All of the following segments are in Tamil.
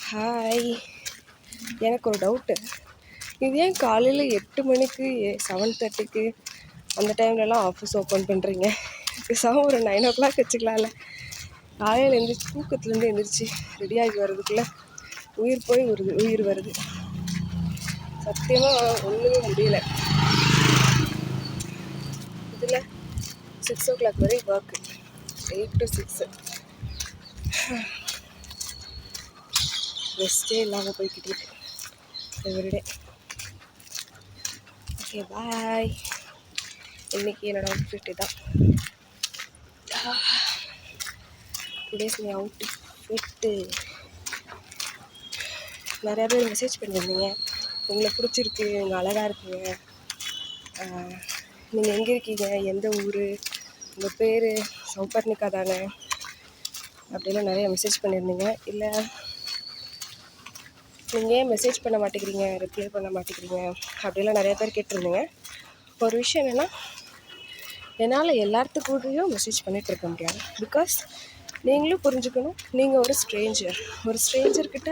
ஹாய், எனக்கு ஒரு டவுட்டு. இது ஏன் காலையில் 8 மணிக்கு 7:30க்கு அந்த டைம்லலாம் ஆஃபீஸ் ஓப்பன் பண்ணுறீங்க? பேசாமல் ஒரு 9 o'clock வச்சுக்கலாம்ல. காலையில் எழுந்திரிச்சி தூக்கத்துலேருந்து எழுந்திரிச்சி ரெடியாகி வர்றதுக்குள்ளே உயிர் போய் உயிர் வருது. சத்தியமாக ஒன்றுமே முடியல. இதில் 6 o'clock வரை ஒர்க்கு, 8 to 6. ரெஸ்ட்டே இல்லாமல் போய்கிட்டு இருக்கு எவ்ரிடே. ஓகே, பாய். இன்றைக்கி என்னோடய அவுட்ஃபிட்டு தான். Today's my outfit. நிறையா பேர் மெசேஜ் பண்ணியிருந்தீங்க, உங்களை பிடிச்சிருக்கு, உங்கள் அழகாக இருக்குங்க, நீங்கள் எங்கே இருக்கீங்க, எந்த ஊர், உங்கள் பேர் சௌபர்ணிகா தானே அப்படிலாம் நிறைய மெசேஜ் பண்ணியிருந்தீங்க. இல்லை, நீங்கள் ஏன் மெசேஜ் பண்ண மாட்டேங்கிறீங்க, ரிப்ளை பண்ண மாட்டேங்கிறீங்க அப்படிலாம் நிறைய பேர் கேட்டிருந்தீங்க. ஒரு விஷயம் என்னென்னா, என்னால் எல்லாத்துக்கூடயும் மெசேஜ் பண்ணிகிட்ருக்க முடியாது. பிகாஸ் நீங்களும் புரிஞ்சுக்கணும், நீங்கள் ஒரு ஸ்ட்ரேஞ்சர்கிட்ட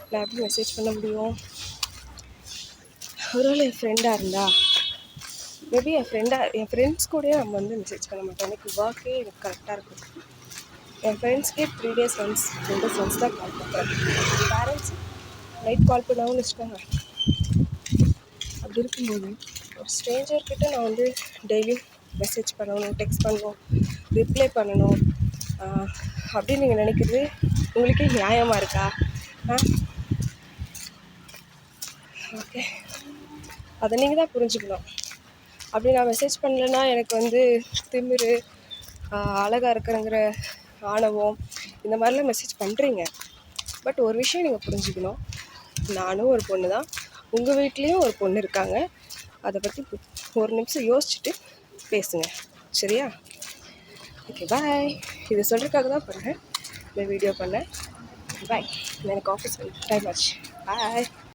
நான் எப்படி மெசேஜ் பண்ண முடியும்? ஒருவேளை என் ஃப்ரெண்டாக இருந்தால் மேபி என் ஃப்ரெண்ட்ஸ் கூடயே நம்ம மெசேஜ் பண்ண மாட்டோம். எனக்கு ஒர்க்கே எனக்கு கரெக்டாக இருக்கும். என் ஃப்ரெண்ட்ஸ்க்கே 3 days once 2 days once தான் கால் பண்ணுறேன். பேரண்ட்ஸ் நைட் கால் பண்ணாங்கன்னு வச்சுக்கோங்க. அப்படி இருக்கும்போது ஒரு ஸ்ட்ரேஞ்சர்கிட்ட நான் டெய்லியும் மெசேஜ் பண்ணணும், டெக்ஸ்ட் பண்ணணும், ரிப்ளை பண்ணணும் அப்படின்னு நீங்கள் நினைக்கிறது உங்களுக்கே நியாயமாக இருக்கா? ஓகே, அதை நீங்கள் தான் புரிஞ்சுக்கணும். அப்படி நான் மெசேஜ் பண்ணலைன்னா எனக்கு திமிரு, அழகாக இருக்கிறங்கிற ஆணவம், இந்த மாதிரிலாம் மெசேஜ் பண்ணுறீங்க. பட் ஒரு விஷயம் நீங்கள் புரிஞ்சுக்கணும், நானும் ஒரு பொண்ணு தான், உங்கள் வீட்லேயும் ஒரு பொண்ணு இருக்காங்க. அதை பற்றி ஒரு நிமிஷம் யோசிச்சுட்டு பேசுங்க, சரியா? ஓகே, பாய். இதை சொல்கிறதுக்காக தான் பண்ணேன், இந்த வீடியோ பண்ணேன். பாய். எனக்கு ஆஃபீஸ் டைம் ஆச்சு. பாய்.